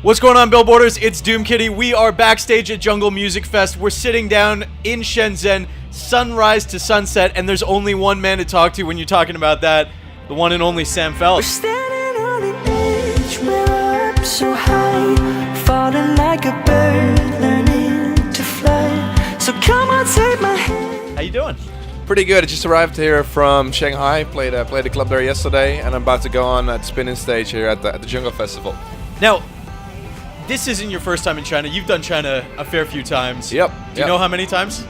What's going on, Billboarders? It's Doom Kitty. We are backstage at Jungle Music Fest. We're sitting down in Shenzhen, sunrise to sunset, and there's only one man to talk to when you're talking about that, the one and only Sam Feldt. We're standing on the edge, we're up so high, falling like a bird, learning to fly. So come on, take my hand. How you doing? Pretty good. I just arrived here from Shanghai, played a club there yesterday, and I'm about to go on at Spinnin stage here at the Jungle Festival. Now, this isn't your first time in China. You've done China a fair few times. Yep. Do you know how many times?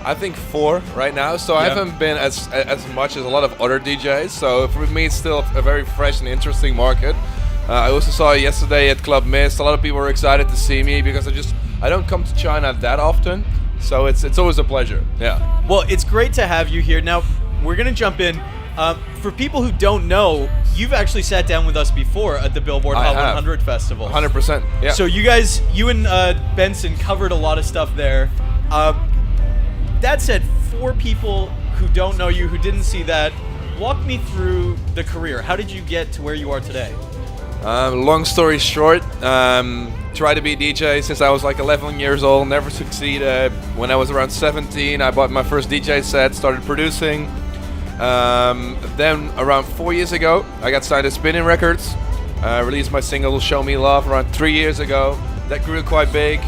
I think 4 right now, so I haven't been as much as a lot of other DJs, so for me it's still a very fresh and interesting market. I also saw yesterday at Club Mist, a lot of people were excited to see me because I don't come to China that often, so it's always a pleasure. Yeah. Well, it's great to have you here. Now, we're going to jump in. For people who don't know, you've actually sat down with us before at the Billboard Hot 100 Festival. 100%, yeah. So you and Benson covered a lot of stuff there. That said, for people who don't know you, who didn't see that, walk me through the career. How did you get to where you are today? Long story short, tried to be a DJ since I was like 11 years old, never succeeded. When I was around 17, I bought my first DJ set, started producing. Then around 4 years ago, I got signed to Spinnin Records. Released my single "Show Me Love" around 3 years ago. That grew quite big,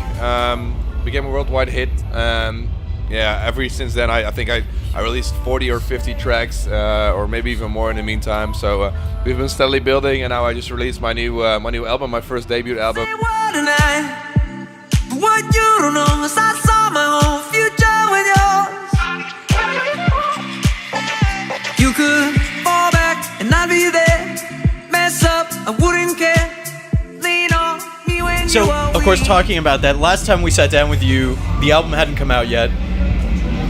became a worldwide hit. Ever since then, I think I released 40 or 50 tracks, or maybe even more in the meantime. So we've been steadily building, and now I just released my new album, my first debut album. What you don't know is I saw my whole future with yours. You could fall back and I'd be there. Mess up, I wouldn't care. Lean on me when So, you are of course, weak. talking about that, last time we sat down with you, the album hadn't come out yet.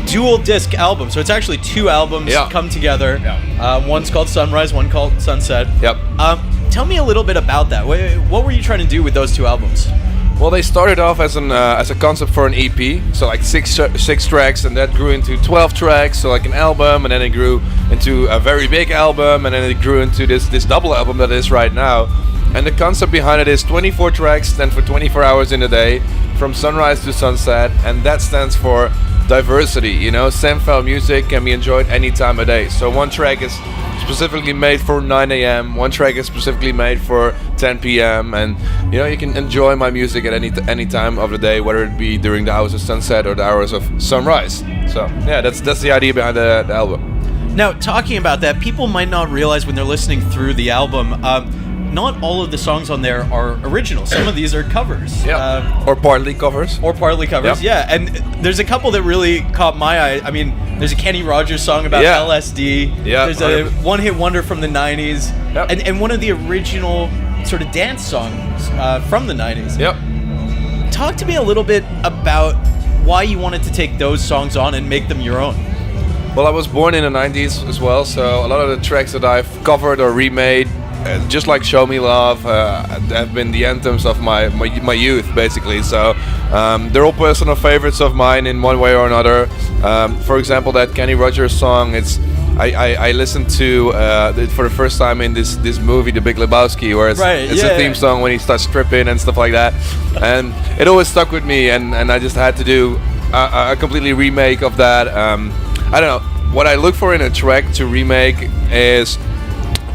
Dual disc album, so it's actually 2 albums come together. Yeah. One's called Sunrise, one called Sunset. Yep. Tell me a little bit about that. What were you trying to do with those 2 albums? Well, they started off as a concept for an EP, so like six tracks, and that grew into 12 tracks, so like an album, and then it grew into a very big album, and then it grew into this double album that it is right now. And the concept behind it is 24 tracks stand for 24 hours in a day, from sunrise to sunset, and that stands for diversity. You know, Sam Feldt music can be enjoyed any time of day. So one track is specifically made for 9 a.m. One track is specifically made for 10 p.m. And you know, you can enjoy my music at any time of the day, whether it be during the hours of sunset or the hours of sunrise. So yeah, that's the idea behind the album. Now, talking about that, people might not realize when they're listening through the album, not all of the songs on there are original. Some of these are covers. Yeah. Or partly covers. Yep. Yeah. And there's a couple that really caught my eye. I mean, there's a Kenny Rogers song about LSD. Yeah. There's a one-hit wonder from the 90s. Yep. And one of the original sort of dance songs from the 90s. Yep. Talk to me a little bit about why you wanted to take those songs on and make them your own. Well, I was born in the 90s as well, so a lot of the tracks that I've covered or remade, just like "Show Me Love," have been the anthems of my youth, basically. So they're all personal favorites of mine in one way or another. For example, that Kenny Rogers song, I listened to it for the first time in this movie, The Big Lebowski, where it's a theme song when he starts stripping and stuff like that, and it always stuck with me, and I just had to do a completely remake of that. I don't know, what I look for in a track to remake is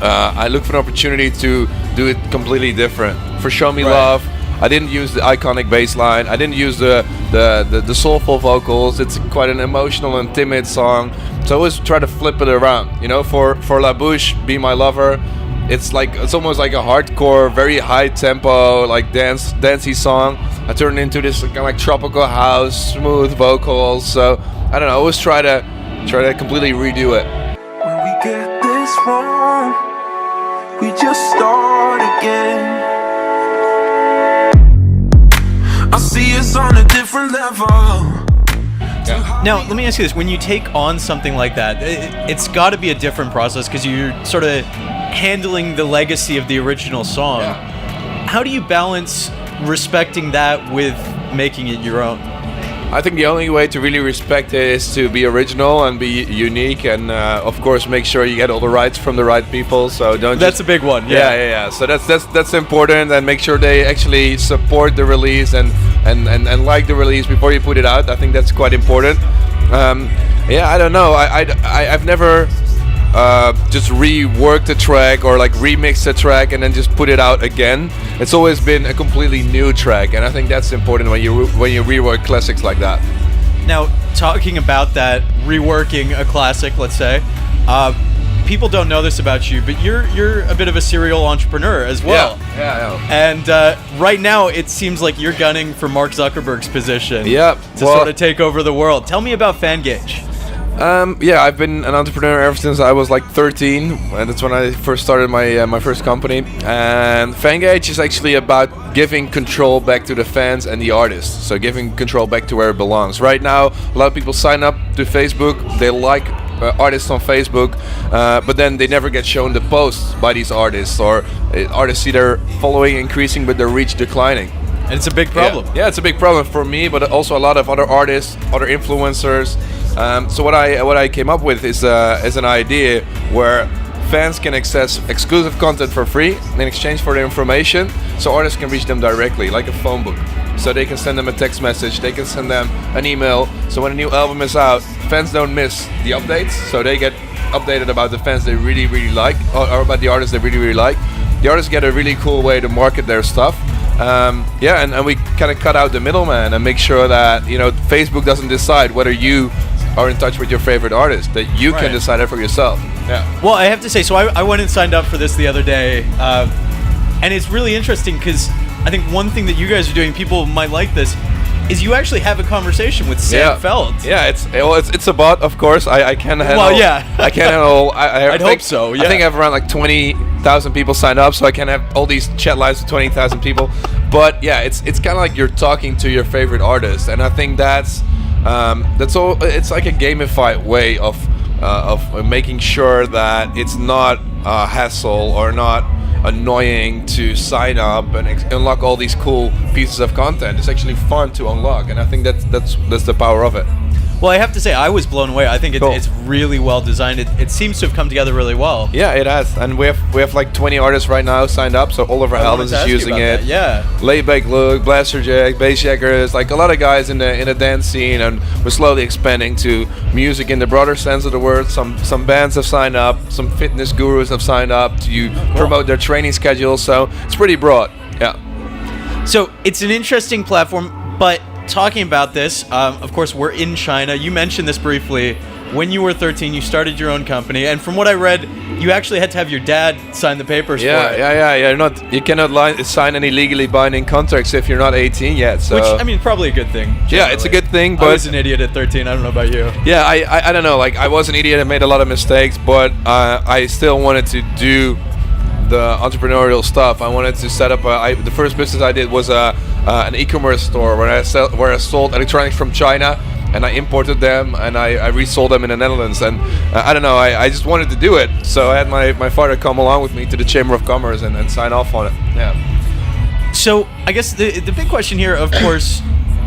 I look for an opportunity to do it completely different. For "Show Me Love," I didn't use the iconic bass line. I didn't use the soulful vocals. It's quite an emotional and timid song. So I always try to flip it around. You know, for La Bouche, "Be My Lover," it's almost like a hardcore, very high tempo, like dancey song. I turn it into this kind of like tropical house, smooth vocals. So I don't know. I always try to completely redo it. When we get this wrong, we just start again. I see us on a different level. Now, let me ask you this. When you take on something like that, it's got to be a different process because you're sort of handling the legacy of the original song. How do you balance respecting that with making it your own? I think the only way to really respect it is to be original and be unique, and of course make sure you get all the rights from the right people. So don't. That's a big one. Yeah. So that's important, and make sure they actually support the release and like the release before you put it out. I think that's quite important. I don't know. I've never just reworked the track or like remix the track and then just put it out again. It's always been a completely new track, and I think that's important when you rework classics like that. Now, talking about that, reworking a classic, let's say, people don't know this about you, but you're a bit of a serial entrepreneur as well. Yeah. And right now, it seems like you're gunning for Mark Zuckerberg's position. To sort of take over the world. Tell me about Fangage. I've been an entrepreneur ever since I was like 13, and that's when I first started my first company. And Fangage is actually about giving control back to the fans and the artists. So giving control back to where it belongs. Right now, a lot of people sign up to Facebook. They like artists on Facebook, but then they never get shown the posts by these artists, or artists see their following increasing but their reach declining. And it's a big problem. Yeah, it's a big problem for me, but also a lot of other artists, other influencers. So what I came up with is an idea where fans can access exclusive content for free in exchange for their information, so artists can reach them directly, like a phone book. So they can send them a text message, they can send them an email. So when a new album is out, fans don't miss the updates, so they get updated about the fans they really, really like, or about the artists they really, really like. The artists get a really cool way to market their stuff. And we kind of cut out the middleman and make sure that Facebook doesn't decide whether you are in touch with your favorite artist, that you can decide it for yourself. Yeah. Well, I have to say, so I went and signed up for this the other day, and it's really interesting because I think one thing that you guys are doing, people might like this, is you actually have a conversation with Sam Feldt. Yeah, it's a bot, of course. I can't handle. Well, yeah. I can't handle. I'd hope so. Yeah. I think I have around like 20,000 people signed up, so I can't have all these chat lives with 20,000 people. But yeah, it's kind of like you're talking to your favorite artist, and I think that's all. It's like a gamified way of making sure that it's not a hassle or not annoying to sign up and unlock all these cool pieces of content. It's actually fun to unlock, and I think that's the power of it. Well, I have to say, I was blown away. I think it's really well designed. It seems to have come together really well. Yeah, it has, and we have like 20 artists right now signed up. So all of our albums is using it. Yeah. Laidback Look, Blaster Jack, Bass Jackers, like a lot of guys in the dance scene, and we're slowly expanding to music in the broader sense of the word. Some bands have signed up, some fitness gurus have signed up to promote their training schedules. So it's pretty broad. Yeah. So it's an interesting platform, but talking about this, of course, we're in China. You mentioned this briefly. When you were 13, you started your own company, and from what I read, you actually had to have your dad sign the papers for it. Yeah. You cannot sign any legally binding contracts if you're not 18 yet. So. Which, I mean, probably a good thing. Generally. Yeah, it's a good thing, but I was an idiot at 13. I don't know about you. Yeah, I don't know. Like, I was an idiot and made a lot of mistakes, but I still wanted to do the entrepreneurial stuff. I wanted to set up the first business I did was an e-commerce store where I sold electronics from China, and I imported them and I resold them in the Netherlands. And I don't know, I just wanted to do it, so I had my father come along with me to the Chamber of Commerce and sign off on it. Yeah. So I guess the big question here, of course,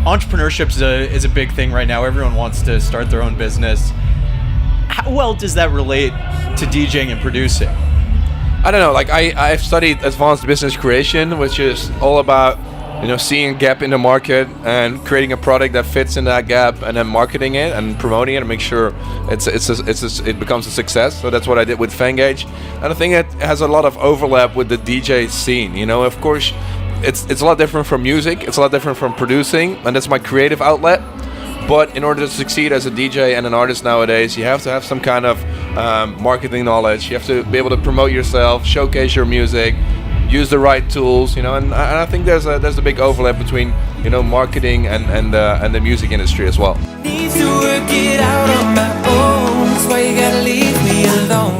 entrepreneurship is a big thing right now. Everyone wants to start their own business. How well does that relate to DJing and producing? I don't know, like I've studied advanced business creation, which is all about seeing a gap in the market and creating a product that fits in that gap, and then marketing it and promoting it and make sure it becomes a success. So that's what I did with Fangage, and I think it has a lot of overlap with the DJ scene. Of course, it's a lot different from music, it's a lot different from producing, and that's my creative outlet. But in order to succeed as a DJ and an artist nowadays, you have to have some kind of marketing knowledge. You have to be able to promote yourself, showcase your music, use the right tools, and I think there's a big overlap between marketing and the music industry as well. Need to work it out on my own. That's why you gotta leave me alone.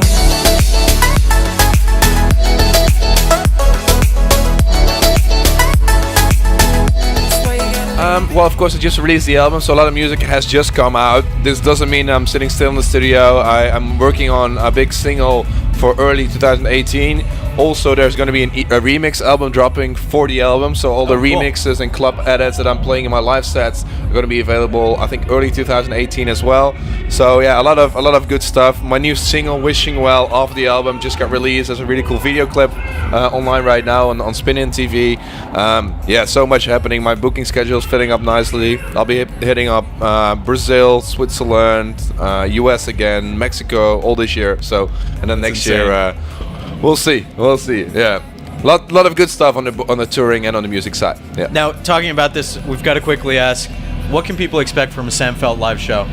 Well, of course, I just released the album, so a lot of music has just come out. This doesn't mean I'm sitting still in the studio. I'm working on a big single for early 2018. Also, there's going to be a remix album dropping for the album, so all the cool. remixes and club edits that I'm playing in my live sets are going to be available, I think, early 2018 as well. So yeah, a lot of good stuff. My new single "Wishing Well" off the album just got released. There's a really cool video clip online right now on Spinnin TV. Yeah, so much happening. My booking schedule is filling up nicely. I'll be hitting up Brazil, Switzerland, US again, Mexico all this year. So, and then next year. We'll see. Yeah, lot of good stuff on the touring and on the music side. Yeah. Now, talking about this, we've got to quickly ask, what can people expect from a Sam Feldt live show?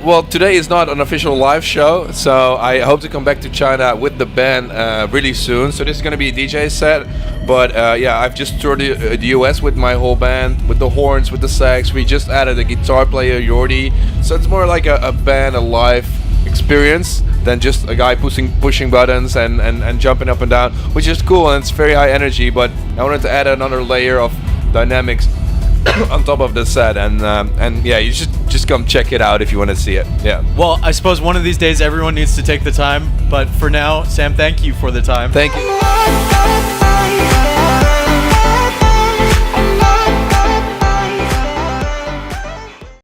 Well, today is not an official live show, so I hope to come back to China with the band really soon. So this is going to be a DJ set, but yeah, I've just toured the US with my whole band, with the horns, with the sax. We just added a guitar player, Jordi. So it's more like a band, a live experience than just a guy pushing buttons and jumping up and down, which is cool and it's very high energy, but I wanted to add another layer of dynamics on top of the set, and yeah, you should just come check it out if you want to see it. Yeah. Well, I suppose one of these days everyone needs to take the time, but for now, Sam, thank you for the time. Thank you.